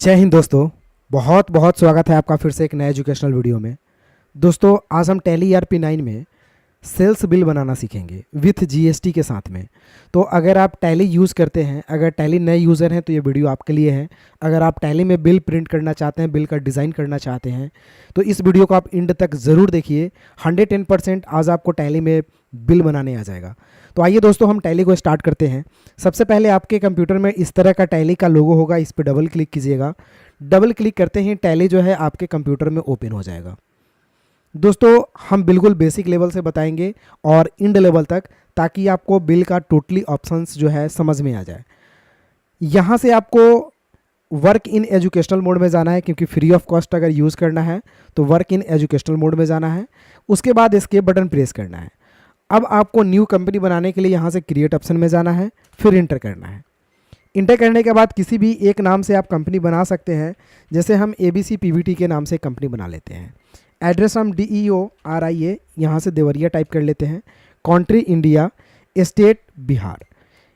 जय हिंद दोस्तों। बहुत बहुत स्वागत है आपका फिर से एक नए एजुकेशनल वीडियो में। दोस्तों आज हम टैली ERP9 में सेल्स बिल बनाना सीखेंगे विथ जीएसटी के साथ में। तो अगर आप टैली यूज़ करते हैं, अगर टैली नए यूज़र हैं तो ये वीडियो आपके लिए है। अगर आप टैली में बिल प्रिंट करना चाहते हैं, बिल का डिज़ाइन करना चाहते हैं तो इस वीडियो को आप एंड तक ज़रूर देखिए। 110% आज आपको टैली में बिल बनाने आ जाएगा। तो आइए दोस्तों हम टैली को स्टार्ट करते हैं। सबसे पहले आपके कंप्यूटर में इस तरह का टैली का लोगो होगा, इस पर डबल क्लिक कीजिएगा। डबल क्लिक करते ही टैली जो है आपके कंप्यूटर में ओपन हो जाएगा। दोस्तों हम बिल्कुल बेसिक लेवल से बताएंगे और इंड लेवल तक, ताकि आपको बिल का टोटली ऑप्शंस जो है समझ में आ जाए। यहाँ से आपको वर्क इन एजुकेशनल मोड में जाना है, क्योंकि फ्री ऑफ कॉस्ट अगर यूज़ करना है तो वर्क इन एजुकेशनल मोड में जाना है। उसके बाद एस्केप बटन प्रेस करना है। अब आपको न्यू कंपनी बनाने के लिए यहाँ से क्रिएट ऑप्शन में जाना है, फिर इंटर करना है। इंटर करने के बाद किसी भी एक नाम से आप कंपनी बना सकते हैं। जैसे हम ABC PVT के नाम से कंपनी बना लेते हैं। एड्रेस हम DEORIA यहाँ से देवरिया टाइप कर लेते हैं। Country India, state Bihar.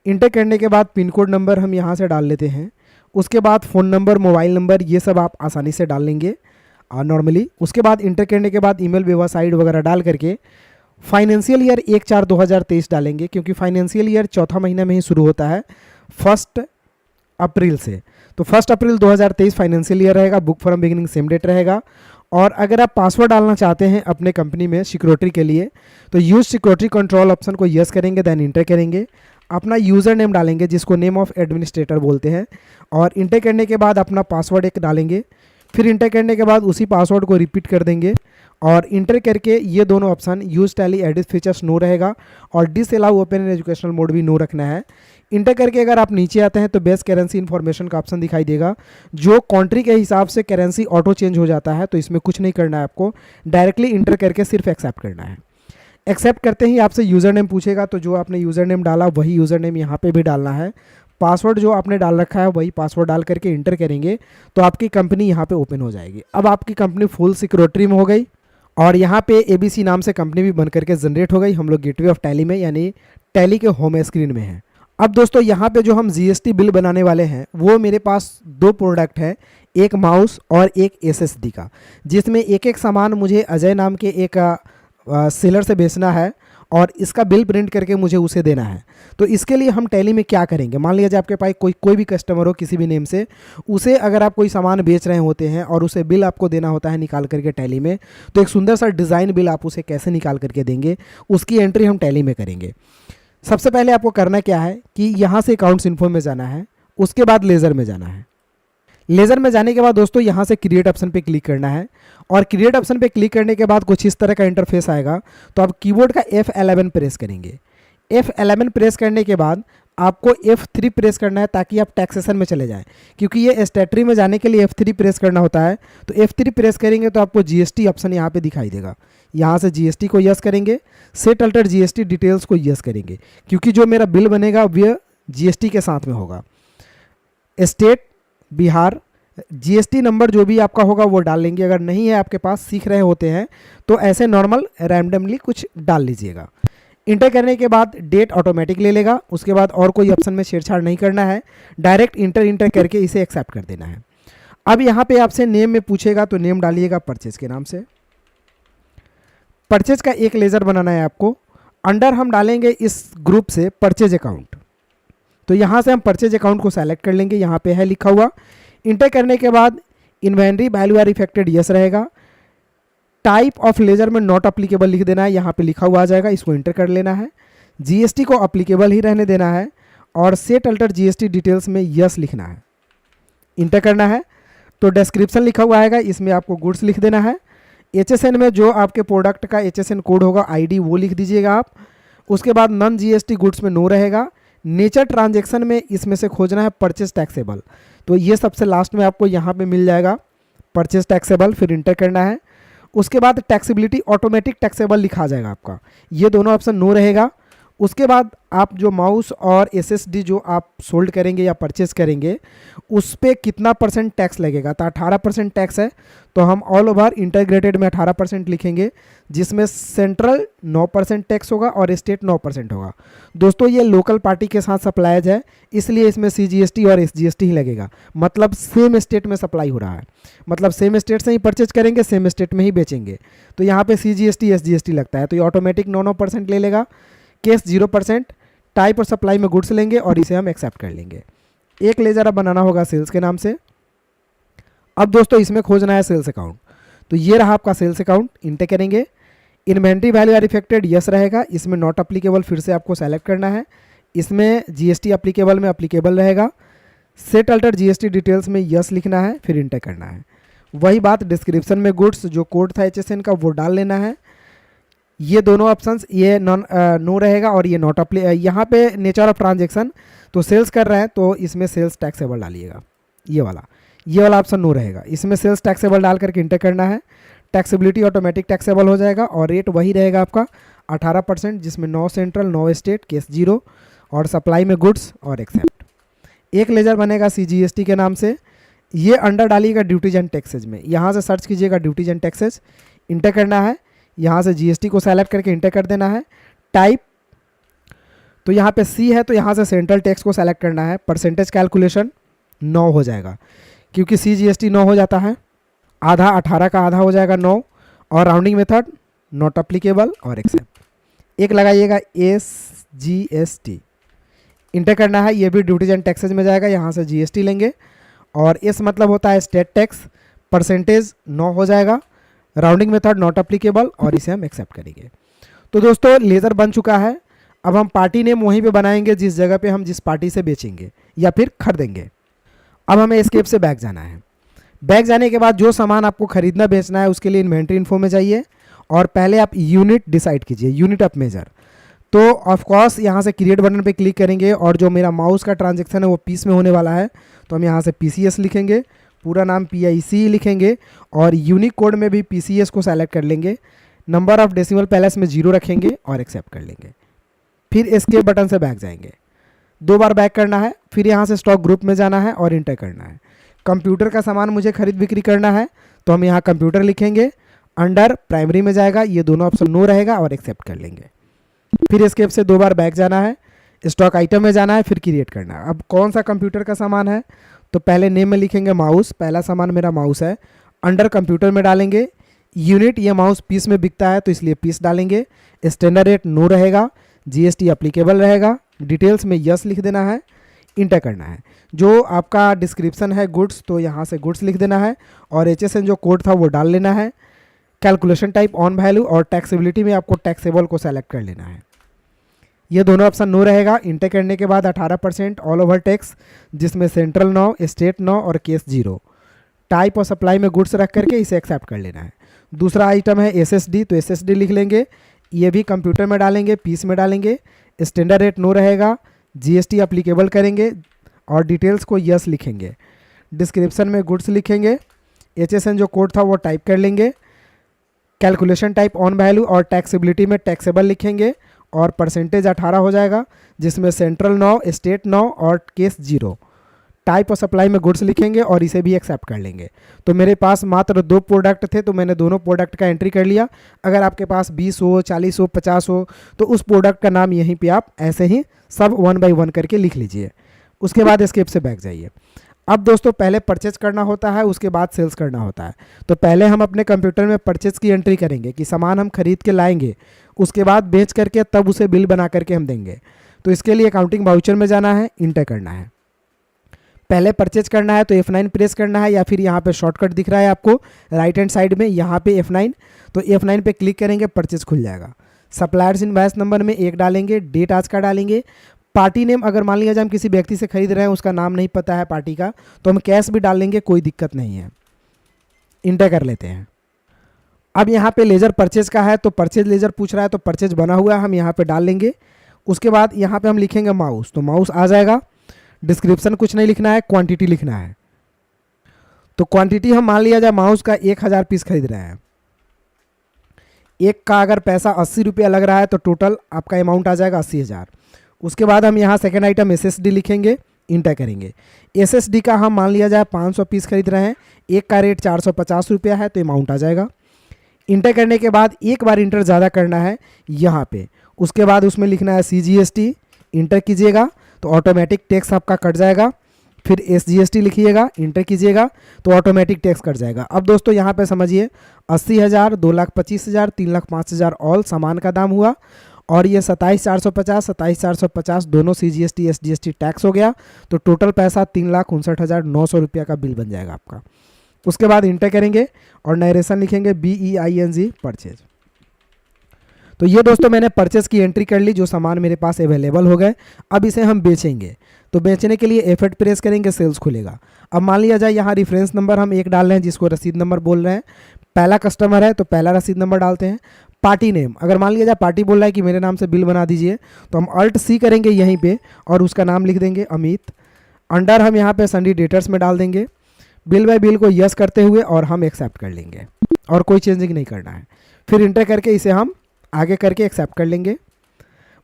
Inter करने के बाद पिन कोड नंबर हम यहाँ से डाल लेते हैं। उसके बाद फ़ोन नंबर, मोबाइल नंबर, ये सब आप आसानी से डाल लेंगे नॉर्मली। उसके बाद इंटर करने के बाद ईमेल, वेबसाइट वगैरह डाल करके फाइनेंशियल ईयर 1/4/2023 डालेंगे, क्योंकि फाइनेंशियल ईयर चौथा महीना में ही शुरू होता है 1 अप्रैल से। तो 1 अप्रैल 2023 फाइनेंशियल ईयर रहेगा। Book from beginning same date रहेगा। और अगर आप पासवर्ड डालना चाहते हैं अपने कंपनी में सिक्योरिटी के लिए तो यूज़ सिक्योरिटी कंट्रोल ऑप्शन को यस करेंगे, देन इंटर करेंगे। अपना यूज़र नेम डालेंगे, जिसको नेम ऑफ एडमिनिस्ट्रेटर बोलते हैं, और इंटर करने के बाद अपना पासवर्ड एक डालेंगे। फिर इंटर करने के बाद उसी पासवर्ड को रिपीट कर देंगे और इंटर करके ये दोनों option use Tally edit features no रहेगा और disallow open in educational mode भी नो रखना है। इंटर करके अगर आप नीचे आते हैं तो बेस्ट करेंसी इन्फॉर्मेशन का ऑप्शन दिखाई देगा, जो कंट्री के हिसाब से करेंसी ऑटो चेंज हो जाता है। तो इसमें कुछ नहीं करना है, आपको डायरेक्टली इंटर करके सिर्फ एक्सेप्ट करना है। एक्सेप्ट करते ही आपसे यूज़र नेम पूछेगा, तो जो आपने यूज़र नेम डाला वही यूज़र नेम यहाँ पे भी डालना है। पासवर्ड जो आपने डाल रखा है वही पासवर्ड डाल करके इंटर करेंगे तो आपकी कंपनी यहाँ पे ओपन हो जाएगी। अब आपकी कंपनी फुल सिक्योरिटी में हो गई और यहाँ पे ABC नाम से कंपनी भी बन करके जनरेट हो गई। हम लोग गेटवे ऑफ टैली में यानी टैली के होम स्क्रीन में हैं। अब दोस्तों यहाँ पे जो हम GST बिल बनाने वाले हैं वो मेरे पास 2 प्रोडक्ट है, एक माउस और एक SSD का, जिसमें एक एक सामान मुझे अजय नाम के एक सेलर से बेचना है और इसका बिल प्रिंट करके मुझे उसे देना है। तो इसके लिए हम टैली में क्या करेंगे, मान लीजिए आपके पास कोई भी कस्टमर हो किसी भी नेम से, उसे अगर आप कोई सामान बेच रहे होते हैं और उसे बिल आपको देना होता है निकाल करके टैली में, तो एक सुंदर सा डिज़ाइन बिल आप उसे कैसे निकाल करके देंगे, उसकी एंट्री हम टैली में करेंगे। सबसे पहले आपको करना क्या है कि यहाँ से अकाउंट्स इन्फो में जाना है, उसके बाद लेज़र में जाना है। लेज़र में जाने के बाद दोस्तों यहाँ से क्रिएट ऑप्शन पे क्लिक करना है और क्रिएट ऑप्शन पे क्लिक करने के बाद कुछ इस तरह का इंटरफेस आएगा। तो आप कीबोर्ड का F11 प्रेस करेंगे। F11 प्रेस करने के बाद आपको F3 प्रेस करना है, ताकि आप टैक्सेशन में चले जाएं, क्योंकि ये स्टैट्यूटरी में जाने के लिए F3 प्रेस करना होता है। तो F3 प्रेस करेंगे तो आपको GST ऑप्शन यहाँ पे दिखाई देगा। यहाँ से GST को यस करेंगे, सेट अल्टर GST डिटेल्स को यस करेंगे, क्योंकि जो मेरा बिल बनेगा वह GST के साथ में होगा। स्टेट बिहार, GST नंबर जो भी आपका होगा वो डाल लेंगे। अगर नहीं है आपके पास, सीख रहे होते हैं तो ऐसे नॉर्मल रैंडमली कुछ डाल लीजिएगा। इंटर करने के बाद डेट ऑटोमेटिक ले लेगा। उसके बाद और कोई ऑप्शन में छेड़छाड़ नहीं करना है, डायरेक्ट इंटर करके इसे एक्सेप्ट कर देना है। अब यहाँ पे आपसे नेम में पूछेगा तो नेम डालिएगा परचेज के नाम से। परचेज का एक लेज़र बनाना है आपको। अंडर हम डालेंगे इस ग्रुप से परचेज अकाउंट। तो यहाँ से हम परचेज अकाउंट को सेलेक्ट कर लेंगे, यहाँ पे है लिखा हुआ। इंटर करने के बाद inventory values are affected yes रहेगा। टाइप ऑफ लेजर में नॉट अप्लीकेबल लिख देना है, यहाँ पे लिखा हुआ आ जाएगा, इसको इंटर कर लेना है। GST को अप्लीकेबल ही रहने देना है और सेट अल्टर GST डिटेल्स में यस लिखना है, इंटर करना है। तो डिस्क्रिप्शन लिखा हुआ आएगा, इसमें आपको गुड्स लिख देना है। HSN में जो आपके प्रोडक्ट का HSN कोड होगा ID वो लिख दीजिएगा आप। उसके बाद नॉन GST गुड्स में नो रहेगा। नेचर ट्रांजैक्शन में इसमें से खोजना है परचेज टैक्सेबल, तो ये सबसे लास्ट में आपको यहाँ पे मिल जाएगा परचेज टैक्सेबल, फिर इंटर करना है। उसके बाद टैक्सेबिलिटी ऑटोमेटिक टैक्सेबल लिखा जाएगा आपका, ये दोनों ऑप्शन नो रहेगा। उसके बाद आप जो माउस और एसएसडी जो आप सोल्ड करेंगे या परचेज करेंगे उस पर कितना परसेंट टैक्स लगेगा, तो 18% टैक्स है, तो हम ऑल ओवर इंटीग्रेटेड में 18% लिखेंगे, जिसमें सेंट्रल 9% टैक्स होगा और स्टेट 9% होगा। दोस्तों ये लोकल पार्टी के साथ सप्लाईज है, इसलिए इसमें CGST और SGST ही लगेगा, मतलब सेम स्टेट में सप्लाई हो रहा है, मतलब सेम स्टेट से ही परचेज करेंगे, सेम स्टेट में ही बेचेंगे, तो यहाँ पे CGST SGST लगता है, तो ये ऑटोमेटिक 9% ले लेगा। केस 0%, टाइप और सप्लाई में गुड्स लेंगे और इसे हम एक्सेप्ट कर लेंगे। एक लेजर अब बनाना होगा सेल्स के नाम से। अब दोस्तों इसमें खोजना है सेल्स अकाउंट, तो ये रहा आपका सेल्स अकाउंट, इंटर करेंगे। Inventory values are affected yes रहेगा, इसमें नॉट अप्लीकेबल फिर से आपको सेलेक्ट करना है, इसमें GST अप्लीकेबल में अप्लीकेबल रहेगा। सेट अल्टर GST डिटेल्स में यस लिखना है, फिर इंटर करना है। वही बात डिस्क्रिप्शन में गुड्स जो कोड था HSN का वो डाल लेना है। ये दोनों ऑप्शंस, ये नो रहेगा और ये नॉट अप्ली। यहाँ पे नेचर ऑफ ट्रांजेक्शन, तो सेल्स कर रहे हैं तो इसमें सेल्स टैक्सेबल डालिएगा, ये वाला ऑप्शन नो रहेगा, इसमें सेल्स टैक्सेबल डाल करके इंटर करना है। टैक्सेबिलिटी ऑटोमेटिक टैक्सेबल हो जाएगा और रेट वही रहेगा आपका 18%, जिसमें 9 सेंट्रल 9 स्टेट, केस 0 और सप्लाई में गुड्स और एक्सेप्ट। एक लेजर बनेगा CGST के नाम से, ये अंडर डालिएगा ड्यूटीज एंड टैक्सेज में, यहाँ से सर्च कीजिएगा ड्यूटीज एंड टैक्सेज, इंटर करना है, यहाँ से GST को सेलेक्ट करके इंटर कर देना है। टाइप, तो यहाँ पे C है तो यहाँ से सेंट्रल टैक्स को सेलेक्ट करना है। परसेंटेज कैलकुलेशन 9 हो जाएगा, क्योंकि CGST 9 हो जाता है, आधा 18 का आधा हो जाएगा 9, और राउंडिंग मेथड नॉट अप्लीकेबल और एक्सेप्ट। एक लगाइएगा SGST, इंटर करना है, ये भी ड्यूटीज एंड टैक्सेज में जाएगा, यहाँ से GST लेंगे, और S मतलब होता है स्टेट टैक्स, परसेंटेज 9 हो जाएगा, राउंडिंग मेथड नॉट अप्लीकेबल और इसे हम एक्सेप्ट करेंगे। तो दोस्तों लेज़र बन चुका है। अब हम पार्टी नेम वहीं पे बनाएंगे जिस जगह पे हम जिस पार्टी से बेचेंगे या फिर खरीदेंगे। अब हमें एस्केप से बैक जाना है। बैक जाने के बाद जो सामान आपको खरीदना बेचना है उसके लिए इन्वेंट्री इन्फो में जाइए और पहले आप यूनिट डिसाइड कीजिए, यूनिट ऑफ मेजर। तो ऑफकोर्स यहाँ से क्रिएट बटन पे क्लिक करेंगे और जो मेरा माउस का ट्रांजेक्शन है वो पीस में होने वाला है, तो हम यहाँ से PCS लिखेंगे, पूरा नाम PIC लिखेंगे और यूनिक कोड में भी PCS को सेलेक्ट कर लेंगे। नंबर ऑफ डेसिमल पैलेस में 0 रखेंगे और एक्सेप्ट कर लेंगे। फिर एस्केप बटन से बैक जाएंगे, 2 बार बैक करना है, फिर यहाँ से स्टॉक ग्रुप में जाना है और इंटर करना है। कंप्यूटर का सामान मुझे खरीद बिक्री करना है तो हम यहाँ कंप्यूटर लिखेंगे, अंडर प्राइमरी में जाएगा, ये दोनों ऑप्शन नो रहेगा और एक्सेप्ट कर लेंगे। फिर एस्केप से 2 बार बैक जाना है, स्टॉक आइटम में जाना है, फिर क्रिएट करना है। अब कौन सा कंप्यूटर का सामान है, तो पहले नेम में लिखेंगे माउस, पहला सामान मेरा माउस है, अंडर कंप्यूटर में डालेंगे यूनिट, ये माउस पीस में बिकता है तो इसलिए पीस डालेंगे, स्टैंडर्ड रेट नो रहेगा, GST अप्लीकेबल रहेगा, डिटेल्स में यस लिख देना है, इंटर करना है। जो आपका डिस्क्रिप्शन है गुड्स, तो यहाँ से गुड्स लिख देना है और HSN जो कोड था वो डाल लेना है। कैलकुलेशन टाइप ऑन वैल्यू और टैक्सेबिलिटी में आपको टैक्सेबल को सेलेक्ट कर लेना है। ये दोनों ऑप्शन नो रहेगा। इंटर करने के बाद 18% ऑल ओवर टैक्स, जिसमें सेंट्रल 9, स्टेट 9 और केस 0। टाइप और सप्लाई में गुड्स रख करके इसे एक्सेप्ट कर लेना है। दूसरा आइटम है SSD, तो SSD लिख लेंगे, ये भी कंप्यूटर में डालेंगे, पीस में डालेंगे, स्टैंडर्ड रेट नो रहेगा, GST अप्लीकेबल करेंगे और डिटेल्स को यस लिखेंगे। डिस्क्रिप्शन में गुड्स लिखेंगे, HSN जो कोड था वो टाइप कर लेंगे, कैलकुलेशन टाइप ऑन वैल्यू और टैक्सेबिलिटी में टैक्सेबल लिखेंगे और परसेंटेज 18 हो जाएगा, जिसमें सेंट्रल 9, स्टेट 9 और केस 0। टाइप और सप्लाई में गुड्स लिखेंगे और इसे भी एक्सेप्ट कर लेंगे। तो मेरे पास मात्र 2 प्रोडक्ट थे तो मैंने दोनों प्रोडक्ट का एंट्री कर लिया। अगर आपके पास 20 हो, 40 हो, 50 हो तो उस प्रोडक्ट का नाम यहीं पे आप ऐसे ही सब 1 बाय 1 करके लिख लीजिए। उसके बाद एस्केप से बैक जाइए। अब दोस्तों पहले परचेज करना होता है, उसके बाद सेल्स करना होता है। तो पहले हम अपने कंप्यूटर में परचेज की एंट्री करेंगे कि सामान हम खरीद के लाएंगे, उसके बाद बेच करके तब उसे बिल बना करके हम देंगे। तो इसके लिए अकाउंटिंग वाउचर में जाना है, इंटर करना है। पहले परचेज करना है तो F9 प्रेस करना है, या फिर यहाँ पे शॉर्टकट दिख रहा है आपको राइट हैंड साइड में, यहाँ पे F9, तो F9 पे क्लिक करेंगे, परचेज खुल जाएगा। सप्लायर्स इनवॉइस नंबर में 1 डालेंगे, डेट आज का डालेंगे। पार्टी नेम अगर मान लिया जाए हम किसी व्यक्ति से खरीद रहे हैं, उसका नाम नहीं पता है पार्टी का, तो हम कैश भी डाल लेंगे, कोई दिक्कत नहीं है। इंटर कर लेते हैं। अब यहाँ पे लेजर परचेज का है तो परचेज लेजर पूछ रहा है, तो परचेज बना हुआ है, हम यहाँ पे डाल लेंगे। उसके बाद यहाँ पे हम लिखेंगे माउस, तो माउस आ जाएगा। डिस्क्रिप्शन कुछ नहीं लिखना है, क्वांटिटी लिखना है। तो क्वांटिटी हम मान लिया जाए माउस का 1000 पीस खरीद रहे हैं, एक का अगर पैसा 80 रुपया लग रहा है तो टोटल आपका अमाउंट आ जाएगा 80,000। उसके बाद हम यहाँ सेकेंड आइटम SSD लिखेंगे, इंटर करेंगे। SSD का हम मान लिया जाए 500 पीस खरीद रहे हैं, एक का रेट 450 रुपया है, तो अमाउंट आ जाएगा। इंटर करने के बाद एक बार इंटर ज़्यादा करना है यहाँ पे, उसके बाद उसमें लिखना है CGST, इंटर कीजिएगा तो ऑटोमेटिक टैक्स आपका कट जाएगा। फिर SGST लिखिएगा, इंटर कीजिएगा तो ऑटोमेटिक टैक्स कट जाएगा। अब दोस्तों यहाँ पे समझिए 80,000, 2,25,000, 3,05,000 ऑल सामान का दाम हुआ, और ये 27,450, 27,450 दोनों CGST SGST टैक्स हो गया, तो टोटल पैसा 3,59,900 रुपया का बिल बन जाएगा आपका। उसके बाद इंटर करेंगे और नरेशन लिखेंगे BEING परचेज। तो ये दोस्तों मैंने परचेज की एंट्री कर ली, जो सामान मेरे पास अवेलेबल हो गए। अब इसे हम बेचेंगे, तो बेचने के लिए F8 प्रेस करेंगे, सेल्स खुलेगा। अब मान लिया जाए यहाँ रेफरेंस नंबर हम एक डाल रहे हैं, जिसको रसीद नंबर बोल रहे हैं। पहला कस्टमर है तो पहला रसीद नंबर डालते हैं। पार्टी नेम, अगर मान लिया जाए पार्टी बोल रहा है कि मेरे नाम से बिल बना दीजिए, तो हम Alt+C करेंगे यहीं पे और उसका नाम लिख देंगे अमित। अंडर हम यहाँ पे सन्डी डेटर्स में डाल देंगे। बिल बाय बिल को यस करते हुए और हम एक्सेप्ट कर लेंगे, और कोई चेंजिंग नहीं करना है। फिर इंटर करके इसे हम आगे करके एक्सेप्ट कर लेंगे।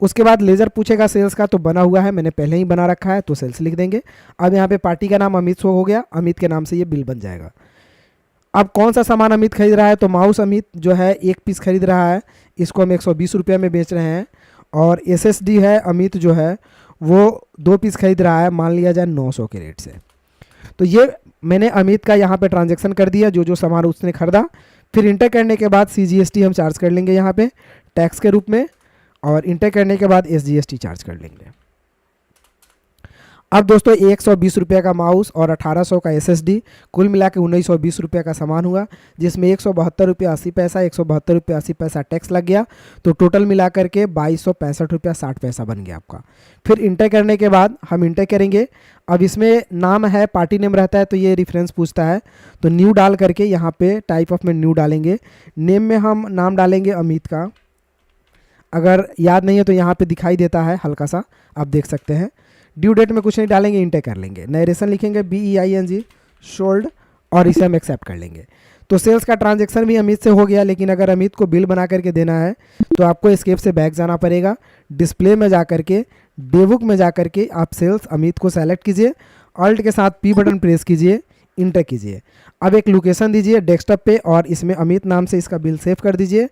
उसके बाद लेज़र पूछेगा सेल्स का, तो बना हुआ है, मैंने पहले ही बना रखा है, तो सेल्स लिख देंगे। अब यहाँ पे पार्टी का नाम अमित शो हो गया, अमित के नाम से ये बिल बन जाएगा। अब कौन सा सामान अमित खरीद रहा है, तो माउस अमित जो है एक पीस खरीद रहा है, इसको हम 120 रुपये में बेच रहे हैं। और SSD है अमित जो है वो 2 पीस खरीद रहा है, मान लिया जाए 900 के रेट से। तो ये मैंने अमित का यहाँ पे ट्रांजैक्शन कर दिया, जो जो सामान उसने खरीदा। फिर इंटर करने के बाद CGST हम चार्ज कर लेंगे यहाँ पे टैक्स के रूप में, और इंटर करने के बाद SGST चार्ज कर लेंगे। अब दोस्तों 120 रुपये का माउस और 1800 का SSD, कुल मिला के 1920 रुपये का सामान हुआ, जिसमें 172 रुपये 80 पैसा, 172 रुपये 80 पैसा टैक्स लग गया, तो टोटल मिला करके 2265 रुपया 60 पैसा बन गया आपका। फिर इंटर करने के बाद हम इंटर करेंगे। अब इसमें नाम है, पार्टी नेम रहता है, तो ये रेफरेंस पूछता है, तो न्यू डाल करके यहाँ पे टाइप ऑफ में न्यू डालेंगे। नेम में हम नाम डालेंगे अमित का, अगर याद नहीं है तो यहाँ पे दिखाई देता है हल्का सा, आप देख सकते हैं। ड्यू डेट में कुछ नहीं डालेंगे, इंटर कर लेंगे। नरेशन लिखेंगे BEING सोल्ड, और इसे हम एक्सेप्ट कर लेंगे। तो सेल्स का ट्रांजैक्शन भी अमित से हो गया, लेकिन अगर अमित को बिल बना करके देना है तो आपको एस्केप से बैक जाना पड़ेगा। डिस्प्ले में जा करके, डेबुक में जा करके आप सेल्स अमित को सेलेक्ट कीजिए, ऑल्ट के साथ P बटन प्रेस कीजिए, इंटर कीजिए। अब एक लोकेशन दीजिए डेस्कटॉप पे, और इसमें अमित नाम से इसका बिल सेव कर दीजिए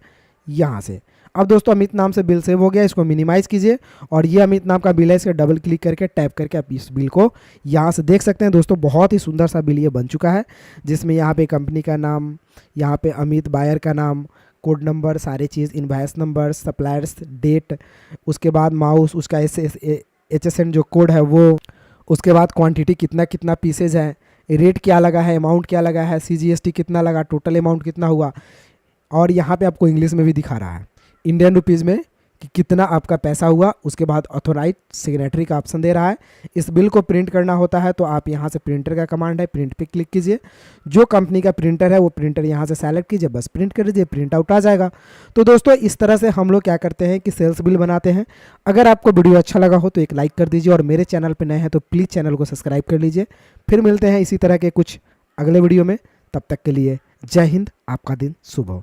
यहाँ से। अब दोस्तों अमित नाम से बिल सेव हो गया, इसको मिनिमाइज़ कीजिए, और ये अमित नाम का बिल है, इसके डबल क्लिक करके टैप करके आप इस बिल को यहाँ से देख सकते हैं। दोस्तों बहुत ही सुंदर सा बिल ये बन चुका है, जिसमें यहाँ पे कंपनी का नाम, यहाँ पे अमित बायर का नाम, कोड नंबर, सारी चीज़, इनवॉइस नंबर, सप्लायर्स, डेट, उसके बाद माउस, उसका HSN जो कोड है वो, उसके बाद क्वांटिटी कितना कितना पीसेज है, रेट क्या लगा है, अमाउंट क्या लगा है, CGST कितना लगा, टोटल अमाउंट कितना हुआ, और यहाँ पे आपको इंग्लिश में भी दिखा रहा है इंडियन रुपीज़ में कि कितना आपका पैसा हुआ। उसके बाद ऑथोराइज सिग्नेटरी का ऑप्शन दे रहा है। इस बिल को प्रिंट करना होता है तो आप यहाँ से प्रिंटर का कमांड है, प्रिंट पे क्लिक कीजिए। जो कंपनी का प्रिंटर है वो प्रिंटर यहाँ से सेलेक्ट कीजिए, बस प्रिंट कर दीजिए, प्रिंट आउट आ जाएगा। तो दोस्तों इस तरह से हम लोग क्या करते हैं कि सेल्स बिल बनाते हैं। अगर आपको वीडियो अच्छा लगा हो तो एक लाइक कर दीजिए, और मेरे चैनल पर नए हैं तो प्लीज़ चैनल को सब्सक्राइब कर लीजिए। फिर मिलते हैं इसी तरह के कुछ अगले वीडियो में, तब तक के लिए जय हिंद, आपका दिन शुभ हो।